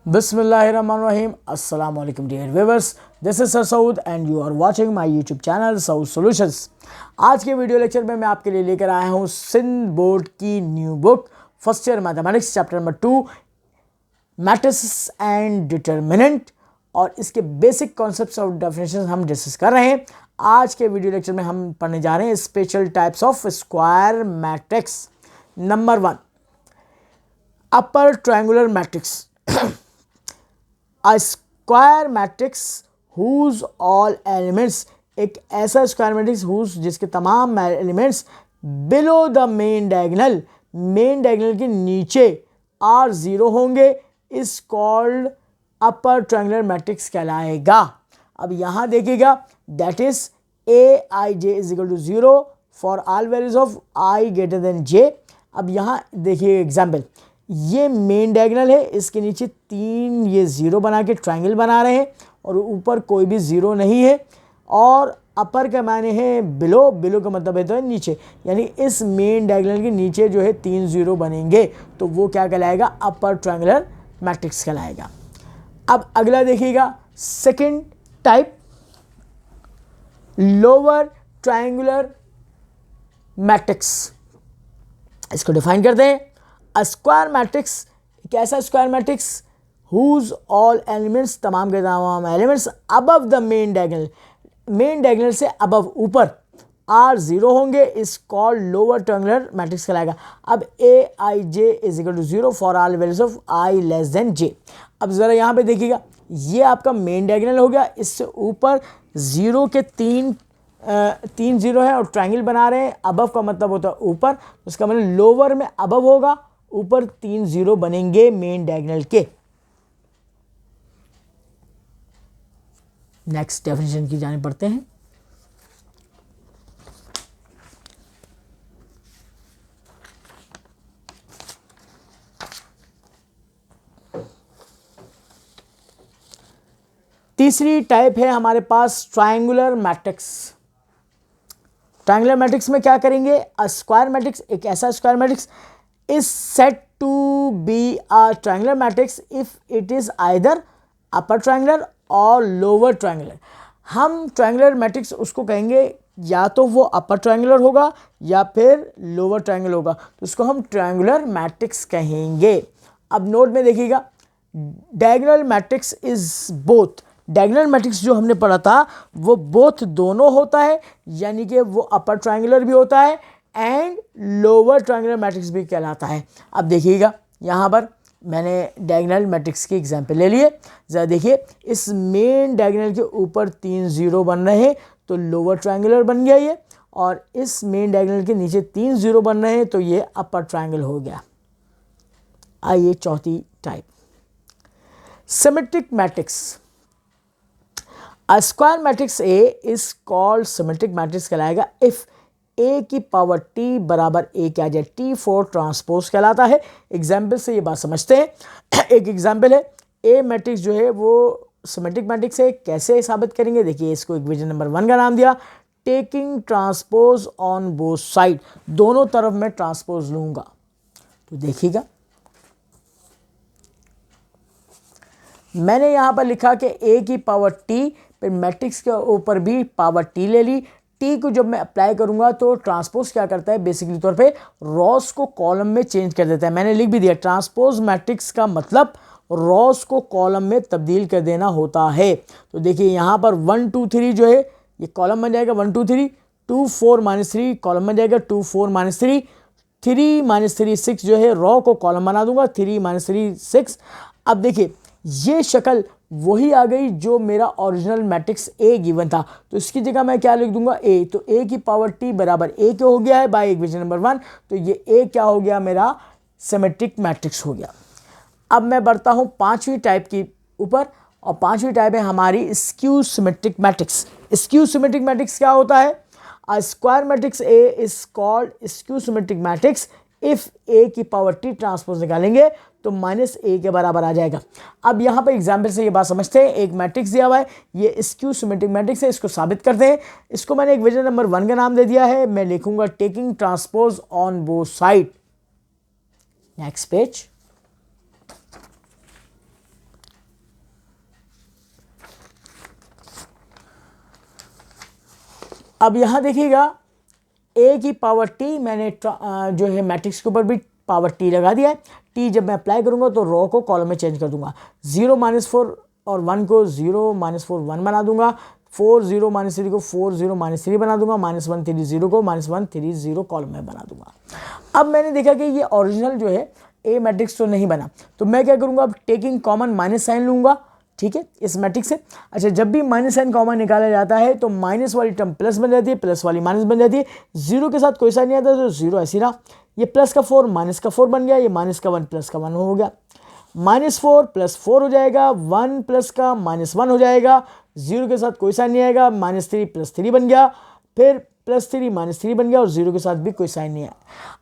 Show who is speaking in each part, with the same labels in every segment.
Speaker 1: Bismillahirrahmanirrahim. Assalamu alaikum dear viewers. This is Sir Saud and you are watching my YouTube channel Saud Solutions. आज के video lecture में मैं आपके लिए लेकर आया हूँ सिंध बोर्ड की new book first year mathematics chapter number 2 matrices and determinant और इसके बेसिक कॉन्सेप्ट्स और डेफिनेशन हम डिस्कस कर रहे हैं। आज के वीडियो लेक्चर में हम पढ़ने जा रहे हैं special types of square matrix. Number 1, upper triangular matrix. A square matrix whose all elements, एक ऐसा स्क्वायर मैट्रिक्स whose जिसके तमाम elements below the main diagonal के नीचे आर जीरो होंगे is called upper triangular matrix कहलाएगा। अब यहाँ देखिएगा that is a i j is equal to 0 for all values of i greater than j. अब यहाँ देखिए एग्जाम्पल, ये मेन डायगोनल है, इसके नीचे 3 ये ज़ीरो बना के ट्रायंगल बना रहे हैं और ऊपर कोई भी ज़ीरो नहीं है और अपर का माने है बिलो का मतलब है तो है नीचे, यानी इस मेन डायगोनल के नीचे जो है 3 ज़ीरो बनेंगे तो वो क्या कहलाएगा, अपर ट्रायंगुलर मैट्रिक्स कहलाएगा। अब अगला देखिएगा second type, lower triangular matrix. इसको डिफाइन करते हैं। अ स्क्वायर मैट्रिक्स, एक ऐसा square matrix whose all elements, तमाम के तमाम elements above the main diagonal से अबव ऊपर आर जीरो होंगे is called lower triangular matrix कहलाएगा। अब a i j is equal to 0 for all values of i less than j. अब ज़रा यहाँ पे देखिएगा, ये आपका मेन डायगोनल हो गया, इससे ऊपर जीरो के तीन जीरो है और ट्रायंगल बना रहे हैं। अबव का मतलब होता है ऊपर, उसका मतलब लोअर में अबव होगा, ऊपर 3 जीरो बनेंगे मेन डायगोनल के। नेक्स्ट डेफिनेशन की जाने पड़ते हैं। तीसरी टाइप है हमारे पास ट्रायंगुलर मैट्रिक्स। ट्रायंगुलर मैट्रिक्स में क्या करेंगे, अ स्क्वायर मैट्रिक्स, एक ऐसा square matrix is said to be a triangular matrix if it is either upper triangular or lower triangular। हम ट्रायंगुलर मैट्रिक्स उसको कहेंगे या तो वो अपर ट्रायंगुलर होगा या फिर लोअर ट्रायंगुलर होगा, तो उसको हम ट्रायंगुलर मैट्रिक्स कहेंगे। अब नोट में देखिएगा, diagonal matrix is both, diagonal matrix जो हमने पढ़ा था वो बोथ दोनों होता है, यानी कि वो अपर ट्रायंगुलर भी होता है एंड लोअर ट्रायंगुलर मैट्रिक्स भी कहलाता है। अब देखिएगा यहाँ पर मैंने डायगोनल मैट्रिक्स की एग्जांपल ले लिए। ज़रा देखिए, इस मेन डायगोनल के ऊपर 3 जीरो बन रहे हैं तो लोअर ट्रायंगुलर बन गया ये, और इस मेन डायगोनल के नीचे 3 जीरो बन रहे हैं तो ये अपर ट्रायंगल हो गया। आइए चौथी type, symmetric matrix. A square matrix a is called symmetric matrix कहलाएगा इफ ए की पावर टी बराबर ए क्या आ जाए, टी फोर ट्रांसपोज कहलाता है। एग्जाम्पल से ये बात समझते हैं। एक एग्जाम्पल है, ए मैट्रिक्स जो है वो सिमेट्रिक मैट्रिक्स है, कैसे साबित करेंगे, देखिए इसको इक्वेशन नंबर 1 का नाम दिया, taking transpose on both side, दोनों तरफ मैं ट्रांसपोज लूंगा। तो देखिएगा मैंने यहां पर लिखा कि ए की पावर टी, फिर मैट्रिक्स के ऊपर भी पावर टी ले ली। टी को जब मैं अप्लाई करूंगा तो ट्रांसपोज क्या करता है, बेसिकली तौर पे रॉस को कॉलम में चेंज कर देता है। मैंने लिख भी दिया, ट्रांसपोज मैट्रिक्स का मतलब रॉस को कॉलम में तब्दील कर देना होता है। तो देखिए यहाँ पर 1 2 3 जो है ये कॉलम बन जाएगा 1 2 3, 2 4 -3 कॉलम बन जाएगा 2 4 -3, 3 -3 6 जो है रॉ को कॉलम बना दूंगा 3 -3 6। अब देखिए ये शक्ल वही आ गई जो मेरा ओरिजिनल मैट्रिक्स ए गिवन था, तो इसकी जगह मैं क्या लिख दूंगा, ए। तो ए की पावर टी बराबर ए के हो गया है बाय इक्वेशन नंबर 1, तो ये ए क्या हो गया, मेरा सिमेट्रिक मैट्रिक्स हो गया। अब मैं बढ़ता हूं पांचवी टाइप की ऊपर, और पांचवी टाइप है हमारी skew symmetric matrix. Skew symmetric matrix क्या होता है, a square matrix a is called skew symmetric matrix if a की पावर टी ट्रांसपोज निकालेंगे तो -a के बराबर आ जाएगा। अब यहाँ पर एग्जाम्पल से ये बात समझते हैं, एक मैट्रिक्स दिया हुआ है, ये स्क्यू सिमेट्रिक मैट्रिक्स है, इसको साबित करते हैं। इसको मैंने इक्वेशन नंबर 1 का नाम दे दिया है, मैं लिखूंगा taking transpose on both side. Next page, अब यहाँ देखिएगा a की पावर t, मैंने जो है मैट्रिक्स के ऊपर भी पावर t लगा दिया है। t जब मैं अप्लाई करूँगा तो रो को कॉलम में चेंज कर दूंगा। 0 -4 और 1 को 0 -4 1 बना दूंगा। 4 0 -3 को 4 0 -3 बना दूंगा। -1 3 0 को -1 3 0 कॉलम में बना दूंगा। अब मैंने देखा कि ये ओरिजिनल जो है ए मैट्रिक्स तो नहीं बना, तो मैं क्या करूँगा, अब टेकिंग कॉमन माइनस साइन लूँगा, ठीक है, इस मैट्रिक्स से। अच्छा, जब भी माइनस साइन कॉमन निकाला जाता है तो माइनस वाली टर्म प्लस बन जाती है, प्लस वाली माइनस बन जाती है। 0 के साथ कोई साइन नहीं आता तो 0 ऐसे रहा। ये प्लस का 4 माइनस का 4 बन गया, ये माइनस का 1 प्लस का 1 हो गया। -4 + 4 हो जाएगा, 1 प्लस का -1 हो जाएगा। 0 के साथ कोई साइन नहीं आएगा, -3 + 3 बन गया, फिर +3 -3 बन गया, और 0 के साथ भी कोई साइन नहीं आया।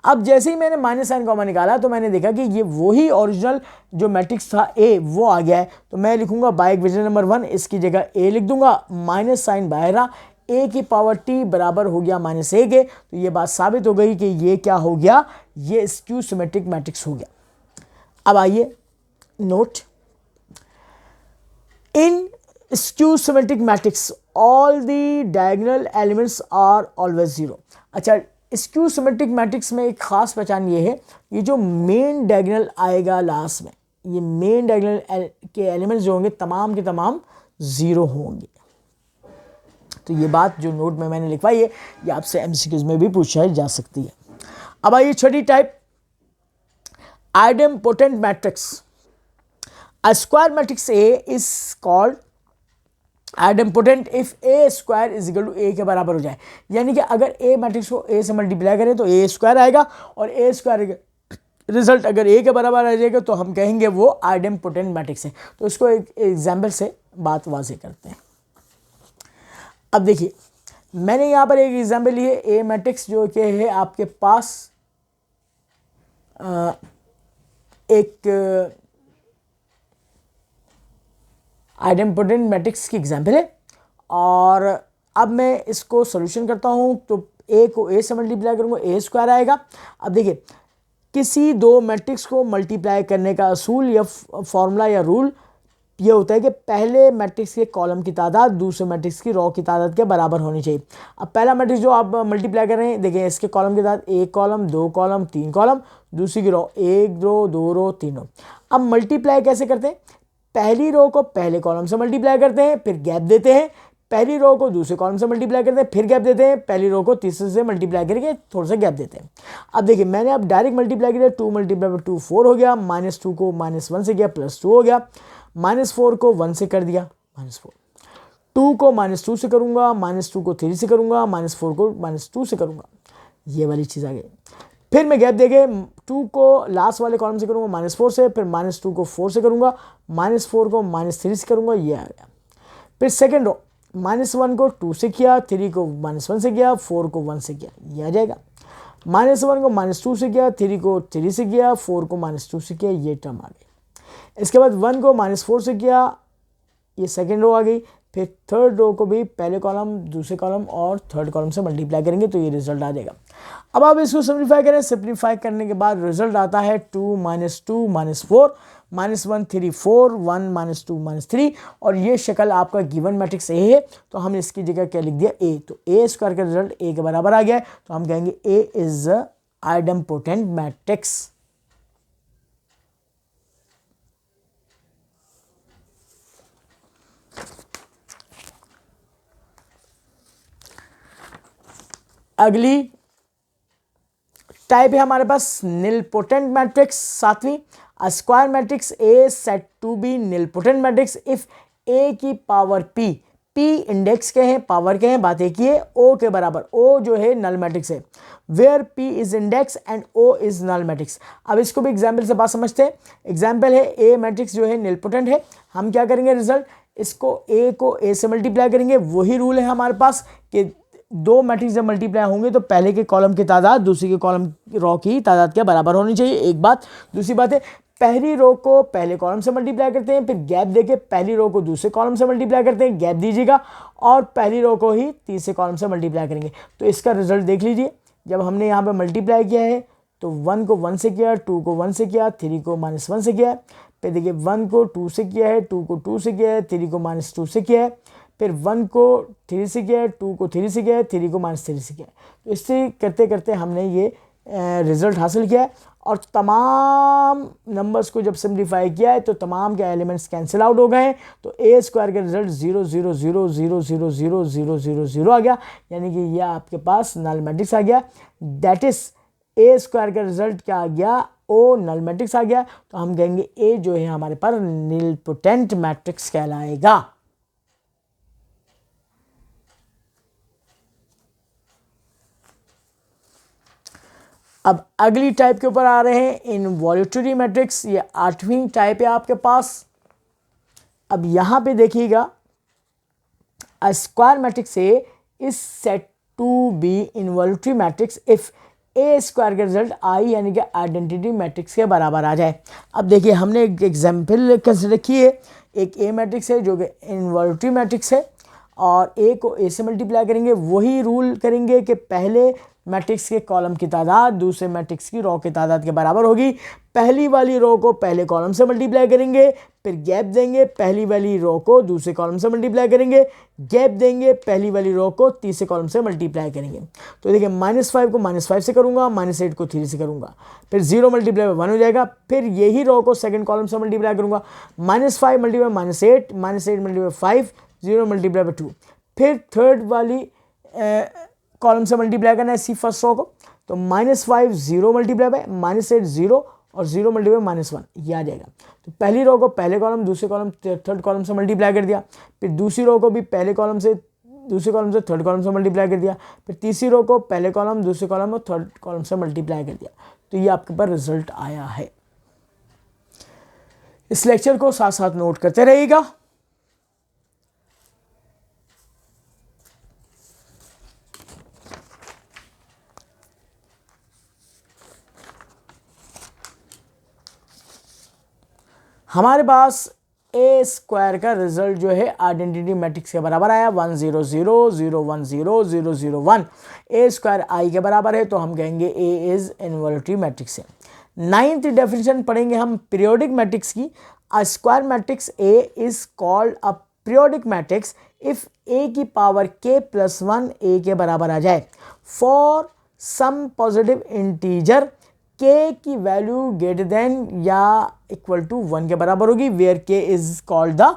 Speaker 1: अब जैसे ही मैंने माइनस साइन कॉमन निकाला तो मैंने देखा कि ये वही ओरिजिनल जो मैट्रिक्स था ए वो आ गया है। तो मैं लिखूंगा बाय इक्वेशन नंबर 1, इसकी जगह ए लिख दूंगा, माइनस साइन बाहर आ, ए की पावर t बराबर हो गया -1 के। तो ये बात साबित हो गई कि ये क्या हो गया, ये स्क्यू सिमेट्रिक मैट्रिक्स हो गया। अब आइए note, in skew symmetric matrix all the diagonal elements are always 0। अच्छा, skew symmetric matrix में एक खास पहचान ये है, ये जो मेन डायगोनल आएगा लास्ट में, ये मेन डायगोनल के एलिमेंट्स जो होंगे तमाम के तमाम 0 होंगे। तो ये बात जो नोट में मैंने लिखवाई है ये आपसे एमसीक्यूज में भी पूछा जा सकती है। अब आइए छठी type, idempotent matrix. A square matrix A is called idempotent if A² is equal to A के बराबर हो जाए। यानी कि अगर A मैट्रिक्स को A से मल्टीप्लाई करें तो A² आएगा, और A² रिजल्ट अगर A के बराबर आ जाएगा तो हम कहेंगे वो आइडेम्पोटेंट मैट्रिक्स है। तो इसको एक एग्जाम्पल से बात वाज़ेह करते हैं। अब देखिए, मैंने यहाँ पर एक एग्जाम्पल ली है, A मैट्रिक्स जो कि है आपके पास एक आइडेम्पोटेंट मैट्रिक्स की एग्जाम्पल है, और अब मैं इसको सॉल्यूशन करता हूँ। तो ए को ए से मल्टीप्लाई करूँगा, A² आएगा। अब देखिए, किसी दो मैट्रिक्स को मल्टीप्लाई करने का असूल या फॉर्मूला या रूल ये होता है कि पहले मैट्रिक्स के कॉलम की तादाद दूसरे मैट्रिक्स की रो की तादाद के बराबर होनी चाहिए। अब पहला मैट्रिक्स जो आप मल्टीप्लाई कर रहे हैं, देखिए इसके कॉलम की तादाद 1 कॉलम 2 कॉलम 3 कॉलम, दूसरी की रो 1 रो 2 रो 3 रो। अब मल्टीप्लाई कैसे करते हैं, पहली रो को पहले कॉलम से मल्टीप्लाई करते हैं, फिर गैप देते हैं, पहली रो को दूसरे कॉलम से मल्टीप्लाई करते हैं, फिर गैप देते हैं, पहली रो को तीसरे से मल्टीप्लाई करके थोड़ा सा गैप देते हैं। अब देखिए, मैंने अब डायरेक्ट मल्टीप्लाई किया, 2 × 2 4 हो गया, -2 को -1 से किया, +2 हो गया, -4 को 1 से कर दिया, -4, 2 को -2 से करूँगा, -2 को 3 से करूँगा, -4 को -2 से करूँगा, ये वाली चीज़ आ गई। फिर मैं गैप देके 2 को लास्ट वाले कॉलम से करूँगा -4 से, फिर -2 को 4 से करूँगा, -4 को -3 से करूँगा, ये आ गया। फिर सेकेंड रो, -1 को 2 से किया, 3 को -1 से किया, 4 को 1 से किया, ये आ जाएगा। -1 को -2 से किया, 3 को 3 से किया, 4 को -2 से किया, ये टर्म आ गई। इसके बाद 1 को -4 से किया, ये सेकेंड रो आ गई। फिर थर्ड रो को भी पहले कॉलम दूसरे कॉलम और थर्ड कॉलम से मल्टीप्लाई करेंगे तो ये रिजल्ट आ जाएगा। अब आप इसको सिंप्लीफाई करें, सिंप्लीफाई करने के बाद रिजल्ट आता है 2 - 2 -4 -1 3 4 1 -2 -3, और ये शक्ल आपका गिवन मैट्रिक्स ए है। तो हमने इसकी जगह क्या लिख दिया, ए। तो A² का रिजल्ट ए के बराबर आ गया है, तो हम कहेंगे ए इज आइडेम्पोटेंट मैट्रिक्स। अगली टाइप है हमारे पास निलपोटेंट मैट्रिक्स, सातवीं। A square matrix a set to be nilpotent matrix if a की पावर p, p इंडेक्स के हैं, पावर के हैं, बात एक ही है, o के बराबर, o जो है नल मैट्रिक्स है, where p is index and o is null matrix. अब इसको भी एग्जाम्पल से बात समझते हैं। एग्जाम्पल है, a मैट्रिक्स जो है निलपोटेंट है, हम क्या करेंगे, रिजल्ट इसको a को a से मल्टीप्लाई करेंगे। वही रूल है हमारे पास कि दो मैट्रिक्स जब मल्टीप्लाई होंगे तो पहले के कॉलम की तादाद दूसरी के कॉलम रो की तादाद के बराबर होनी चाहिए, एक बात। दूसरी बात है, पहली रो को पहले कॉलम से मल्टीप्लाई करते हैं, फिर गैप देके पहली रो को दूसरे कॉलम से मल्टीप्लाई करते हैं, गैप दीजिएगा, और पहली रो को ही तीसरे कॉलम से मल्टीप्लाई करेंगे। तो इसका रिजल्ट देख लीजिए, जब हमने यहाँ पे मल्टीप्लाई किया है तो 1 को 1 से किया, 2 को 1 से किया, 3 को -1 से किया, फिर देखिए 1 को 2 से किया है, 2 को 2 से किया है, 3 को -2 से किया है, फिर 1 को 3 से किया है, 2 को 3 से किया है, 3 को -3 से किया है। तो इससे करते करते हमने ये रिज़ल्ट हासिल किया है। और तमाम नंबर्स को जब सिम्प्लीफाई किया है तो तमाम के एलिमेंट्स कैंसिल आउट हो गए हैं। तो ए स्क्वायर का रिजल्ट 0 0 0 0 0 0 0 0 0 आ गया, यानी कि यह आपके पास नल मैट्रिक्स आ गया। दैट इज ए स्क्वायर का रिजल्ट क्या आ गया, ओ नल मैट्रिक्स आ गया। तो हम कहेंगे ए जो है हमारे पास निलपोटेंट मैट्रिक्स कहलाएगा। अब अगली टाइप के ऊपर आ रहे हैं, इनवॉल्यूटरी मैट्रिक्स। ये 8वीं टाइप है आपके पास। अब यहां पे देखिएगा, a square matrix a is set to be involutory matrix if a square का रिजल्ट आई यानी कि आइडेंटिटी मैट्रिक्स के बराबर आ जाए। अब देखिए हमने एक एग्जाम्पल कंसिडर की है। एक ए मैट्रिक्स है जो कि इनवॉल्यूटरी मैट्रिक्स है, और ए को ए से मल्टीप्लाई करेंगे। वही रूल करेंगे कि पहले मैट्रिक्स के कॉलम की तादाद दूसरे मैट्रिक्स की रो की तादाद के बराबर होगी। पहली वाली रो को पहले कॉलम से मल्टीप्लाई करेंगे, फिर गैप देंगे, पहली वाली रो को दूसरे कॉलम से मल्टीप्लाई करेंगे, गैप देंगे, पहली वाली रो को तीसरे कॉलम से मल्टीप्लाई करेंगे। तो देखिए -5 को -5 से करूंगा, -8 को 3 से करूंगा, फिर 0 मल्टीप्लाई बाय 1 हो जाएगा। फिर यही रो को सेकंड कॉलम से मल्टीप्लाई करूंगा, -5 मल्टीप्लाई -8, -8 मल्टीप्लाई 5, 0 मल्टीप्लाई बाय 2। फिर थर्ड वाली कॉलम से मल्टीप्लाई करना है इसी फर्स्ट रो को। तो -5 0 मल्टीप्लाई बाय -8 0 और 0 मल्टीप्लाई -1, ये आ जाएगा। तो पहली रो को पहले कॉलम दूसरे कॉलम थर्ड कॉलम से मल्टीप्लाई कर दिया। फिर दूसरी रो को भी पहले कॉलम से दूसरे कॉलम से थर्ड कॉलम से मल्टीप्लाई कर दिया। फिर तीसरी रो को पहले कॉलम दूसरे कॉलम और थर्ड कॉलम से मल्टीप्लाई कर दिया। तो ये आपके पास रिजल्ट आया है। इस लेक्चर को साथ साथ नोट करते रहिएगा। हमारे पास ए स्क्वायर का रिजल्ट जो है आइडेंटिटी मैट्रिक्स के बराबर आया 1 0 0 0 1 0 0 0 1। ए स्क्वायर आई के बराबर है, तो हम कहेंगे ए इज इनवॉल्यूटरी मैट्रिक्स है। 9th डेफिनेशन पढ़ेंगे हम पीरियोडिक मैट्रिक्स की। A square matrix a is called a periodic matrix if a की पावर k + 1 ए के बराबर आ जाए for some positive integer k की वैल्यू ग्रेटर देन या इक्वल टू 1 के बराबर होगी, where k is called the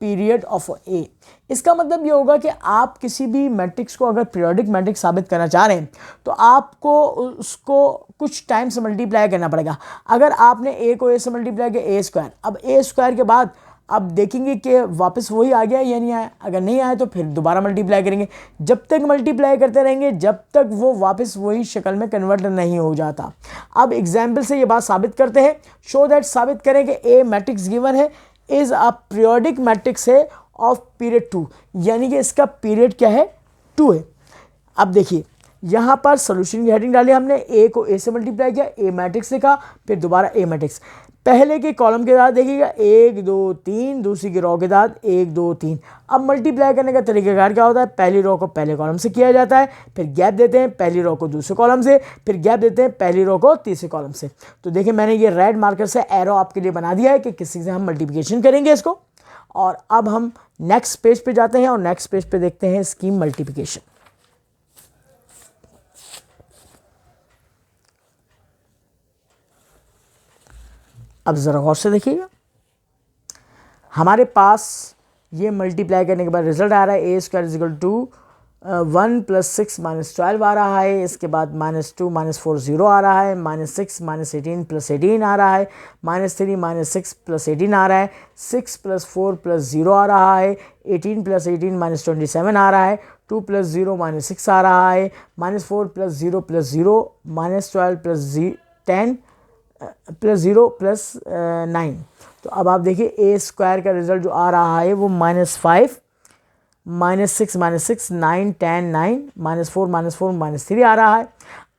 Speaker 1: period of a. इसका मतलब ये होगा कि आप किसी भी मैट्रिक्स को अगर पीरियोडिक मैट्रिक्स साबित करना चाह रहे हैं तो आपको उसको कुछ टाइम से मल्टीप्लाई करना पड़ेगा। अगर आपने ए को ए से मल्टीप्लाई किया ए स्क्वायर, अब ए स्क्वायर के बाद अब देखेंगे कि वापस वही आ गया या नहीं आया। अगर नहीं आया तो फिर दोबारा मल्टीप्लाई करेंगे। जब तक मल्टीप्लाई करते रहेंगे जब तक वो वापस वही शक्ल में कन्वर्ट नहीं हो जाता। अब एग्जाम्पल से ये बात साबित करते हैं। शो दैट, साबित करें कि ए मैट्रिक्स गिवन है इज अ पीरियोडिक मैट्रिक्स है ऑफ पीरियड 2, यानी कि इसका पीरियड क्या है 2 है। अब देखिए यहाँ पर सोल्यूशन की हेडिंग डाली हमने, ए को ए से मल्टीप्लाई किया, ए मैट्रिक्स लिखा, फिर दोबारा ए मैट्रिक्स। पहले के कॉलम के साथ देखिएगा 1 2 3, दूसरी की रो के साथ 1 2 3। अब मल्टीप्लाई करने का तरीकाकार क्या होता है, पहली रो को पहले कॉलम से किया जाता है, फिर गैप देते हैं पहली रो को दूसरे कॉलम से, फिर गैप देते हैं पहली रो को तीसरे कॉलम से। तो देखिए मैंने ये रेड मार्कर से एरो आपके लिए बना दिया है कि किसी से हम मल्टीप्लिकेशन करेंगे इसको। और अब हम नेक्स्ट पेज पे जाते हैं और नेक्स्ट पेज पे देखते हैं स्कीम मल्टीप्लिकेशन। अब ज़रा गौर से देखिएगा, हमारे पास ये मल्टीप्लाई करने के बाद रिजल्ट आ रहा है ए स्क्वायर इज इक्वल टू 1 + 6 - 12 आ रहा है। इसके बाद -2 -4 0 आ रहा है, -6 -18 + 18 आ रहा है, -3 -6 + 18 आ रहा है, 6 + 4 + 0 आ रहा है, 18 + 18 -27 आ रहा है, 2 + 0 -6 आ रहा है, -4 + 0 + 0, -12 + 10 + 0 + 9। तो अब आप देखिए ए स्क्वायर का रिजल्ट जो आ रहा है वो -5 -6 -6 9 10 9 -4 -4 -3 आ रहा है।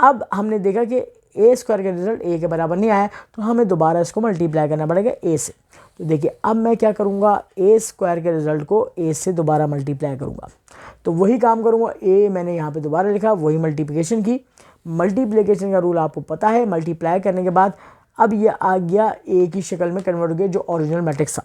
Speaker 1: अब हमने देखा कि ए स्क्वायर का रिजल्ट ए के बराबर नहीं आया, तो हमें दोबारा इसको मल्टीप्लाई करना पड़ेगा ए से। तो देखिए अब मैं क्या करूँगा, ए स्क्वायर के रिजल्ट को ए से दोबारा मल्टीप्लाई करूँगा। तो वही काम करूँगा, ए मैंने यहाँ पे दोबारा लिखा, वही मल्टीप्लिकेशन की। मल्टीप्लिकेशन का रूल आपको पता है, मल्टीप्लाई करने के बाद अब ये आ गया ए की शक्ल में कन्वर्ट हो गया जो ओरिजिनल मैट्रिक्स था।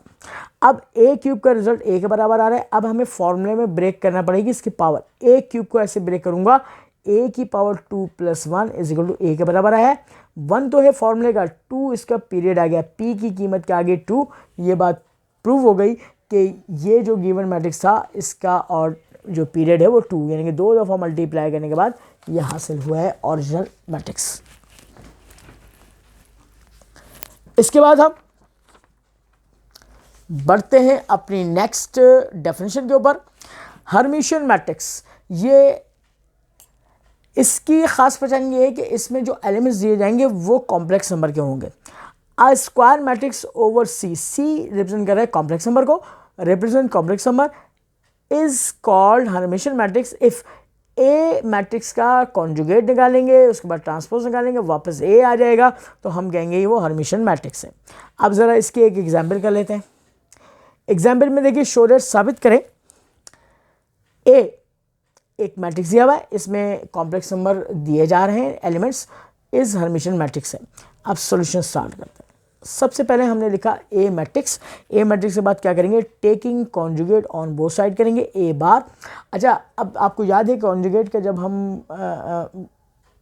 Speaker 1: अब ए क्यूब का रिजल्ट ए के बराबर आ रहा है। अब हमें फॉर्मूले में ब्रेक करना पड़ेगी इसकी पावर। ए क्यूब को ऐसे ब्रेक करूंगा, ए की पावर 2 + 1 = ए के बराबर आया है। 1 तो है फॉर्मूले का, 2 इसका पीरियड आ गया, पी की कीमत के आगे 2। ये बात प्रूव हो गई कि ये जो गिवन मैट्रिक्स था इसका और जो पीरियड है वो 2, यानी कि 2 दफ़ा मल्टीप्लाई करने के बाद ये हासिल हुआ है ओरिजिनल मैट्रिक्स। इसके बाद हम बढ़ते हैं अपनी नेक्स्ट डेफिनेशन के ऊपर। हर्मिशियन मैट्रिक्स, ये इसकी खास पहचान ये है कि इसमें जो एलिमेंट्स दिए जाएंगे वो कॉम्प्लेक्स नंबर के होंगे। A square matrix over C, C represent कर रहा है कॉम्प्लेक्स नंबर को, represent complex number, is called Hermitian matrix if a matrix का कॉन्जुगेट निकालेंगे, उसके बाद ट्रांसपोज निकालेंगे, वापस ए आ जाएगा, तो हम कहेंगे वो हर्मिशियन मैट्रिक्स है। अब ज़रा इसके एक एग्जाम्पल कर लेते हैं। एग्जाम्पल में देखिए, शो दैट साबित करें ए एक मैट्रिक्स दिया हुआ है, इसमें कॉम्प्लेक्स नंबर दिए जा रहे हैं, एलिमेंट्स, इज हर्मिशियन मैट्रिक्स है। अब सॉल्यूशन स्टार्ट करते हैं। सबसे पहले हमने लिखा ए मैट्रिक्स। ए मैट्रिक्स के बाद क्या करेंगे, taking conjugate on both side करेंगे, ए बार। अच्छा, अब आपको याद है कॉन्जुगेट का जब हम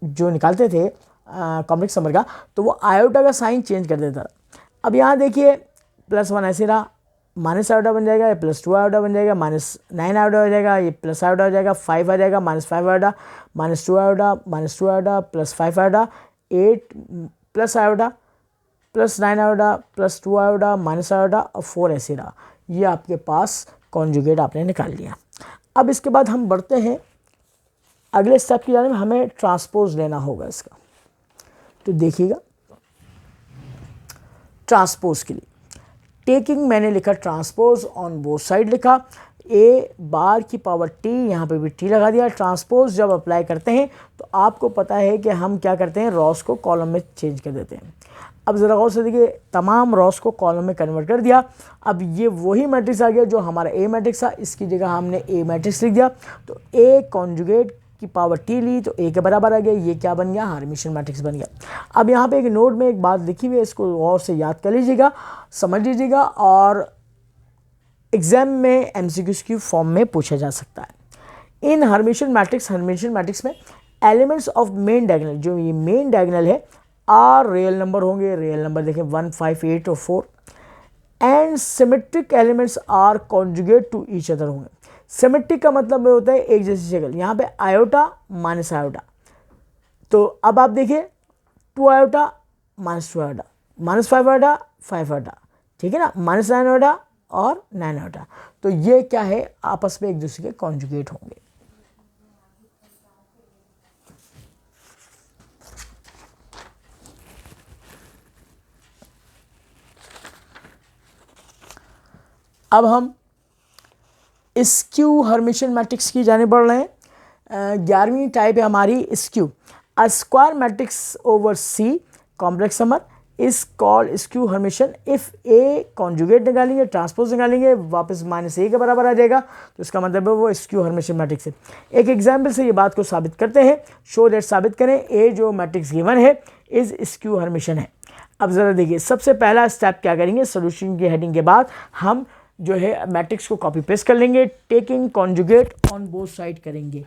Speaker 1: जो निकालते थे कॉम्प्लेक्स नंबर का, तो वो आयोटा का साइन चेंज कर देता था। अब यहाँ देखिए +1 ऐसे रहा, माइनस आयोटा बन जाएगा, ये +2 आयोटा बन जाएगा, -9 आयोटा हो जाएगा, ये प्लस आयोटा हो जाएगा, 5 आ जाएगा, -5 iota, -2 iota, -2 iota, +5 iota, 8 plus iota, +9 iota, +2 iota, minus iota और 4 ऐसे रहा। ये आपके पास कॉन्जुगेट आपने निकाल लिया। अब इसके बाद हम बढ़ते हैं अगले स्टेप की जाने में, हमें ट्रांसपोज लेना होगा इसका। तो देखिएगा, ट्रांसपोज के लिए टेकिंग मैंने लिखा ट्रांसपोज ऑन बोथ साइड लिखा, ए बार की पावर टी, यहाँ पे भी टी लगा दिया। ट्रांसपोज जब अप्लाई करते हैं तो आपको पता है कि हम क्या करते हैं, रॉस को कॉलम में चेंज कर देते हैं। अब ज़रा गौर से देखिए, तमाम रॉस को कॉलम में कन्वर्ट कर दिया। अब ये वही मैट्रिक्स आ गया जो हमारा ए मैट्रिक्स था, इसकी जगह हमने ए मैट्रिक्स लिख दिया। तो ए कॉन्जुगेट की पावर टी ली तो ए के बराबर आ गया, ये क्या बन गया, हर्मिशियन मैट्रिक्स बन गया। अब यहाँ पे एक नोट में एक बात लिखी हुई है, इसको गौर से याद कर लीजिएगा, समझ लीजिएगा, और एग्जाम में एमसीक्यूज की फॉर्म में पूछा जा सकता है। इन हर्मिशियन मैट्रिक्स में एलिमेंट्स ऑफ मेन डायगोनल, जो ये मेन डायगोनल है, आर रियल नंबर होंगे। रियल नंबर देखें 1, 5, 8 और 4, and symmetric elements are conjugate to each other होंगे। सिमेट्रिक का मतलब होता है एक जैसी शक्ल। यहाँ पे आयोटा माइनस आयोटा, तो अब आप देखिए 2 आयोटा -2 आयोटा, -5 आयोटा, 5 आयोटा, ठीक है ना, -9 आयोटा और 9 आयोटा। तो ये क्या है, आपस में एक दूसरे के कॉन्जुगेट होंगे। अब हम स्क्यू हर्मिशियन मैट्रिक्स की जाने बढ़ रहे हैं। 11वीं टाइप है हमारी skew. A square matrix over C complex number is called skew Hermitian if a conjugate निकालेंगे, ट्रांसपोज निकालेंगे, वापस -a के बराबर आ जाएगा, तो इसका मतलब है वो स्क्यू हर्मिशियन मैट्रिक्स है। एक एग्जाम्पल से ये बात को साबित करते हैं। शो दैट साबित करें ए जो मैट्रिक्स गिवन है इज स्क्यू हर्मिशियन है। अब ज़रा देखिए, सबसे पहला स्टेप क्या करेंगे, सोल्यूशन की हेडिंग के बाद हम जो है मैट्रिक्स को कॉपी पेस्ट कर लेंगे, taking conjugate on both side करेंगे।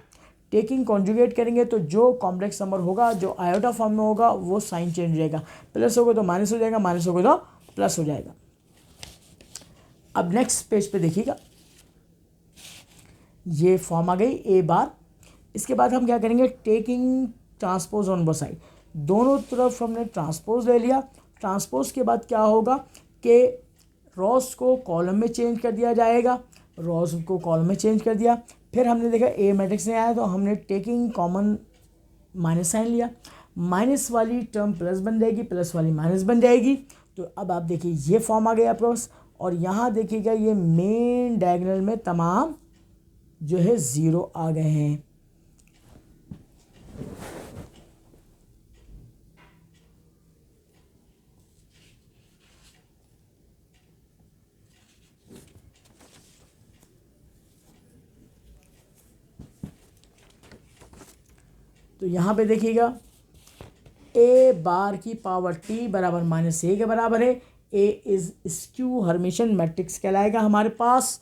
Speaker 1: टेकिंग कॉन्जुगेट करेंगे तो जो कॉम्प्लेक्स नंबर होगा, जो आयोटा फॉर्म में होगा, वो साइन चेंज हो जाएगा, प्लस होगा तो माइनस हो जाएगा, माइनस होगा तो प्लस हो जाएगा। अब नेक्स्ट पेज पे देखिएगा, ये फॉर्म आ गई ए बार। इसके बाद हम क्या करेंगे, taking transpose on both side, दोनों तरफ हमने ट्रांसपोज ले लिया। ट्रांसपोज के बाद क्या होगा कि रॉस को कॉलम में चेंज कर दिया जाएगा, रॉस को कॉलम में चेंज कर दिया। फिर हमने देखा ए मैट्रिक्स नहीं आया तो हमने टेकिंग कॉमन माइनस साइन लिया, माइनस वाली टर्म प्लस बन जाएगी, प्लस वाली माइनस बन जाएगी। तो अब आप देखिए ये फॉर्म आ गया आपके पास, और यहाँ देखिएगा ये मेन डायगोनल में तमाम जो है 0 आ गए हैं। तो यहाँ पे देखिएगा ए ए बार की पावर टी बराबर -a के बराबर है। A is skew Hermitian matrix कहलाएगा हमारे पास।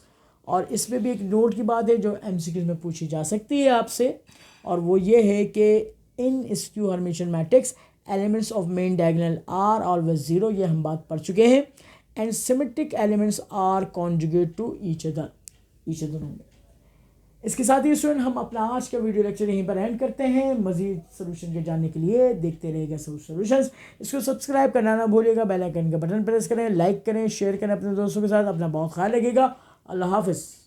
Speaker 1: और इसमें भी एक नोट की बात है जो MCQ में पूछी जा सकती है आपसे, और वो ये है कि in skew Hermitian matrix elements of main diagonal are always 0, ये हम बात पढ़ चुके हैं। And symmetric elements are conjugate to each other होंगे। इसके साथ ही स्टूडेंट हम अपना आज का वीडियो लेक्चर यहीं पर एंड करते हैं। मजीद सोल्यूशन के जानने के लिए देखते रहिएगा सॉल्यूशंस। इसको सब्सक्राइब करना ना भूलिएगा, बेल आइकन का बटन प्रेस करें, लाइक करें, शेयर करें अपने दोस्तों के साथ। अपना बहुत ख्याल रखिएगा। अल्लाह हाफिज़।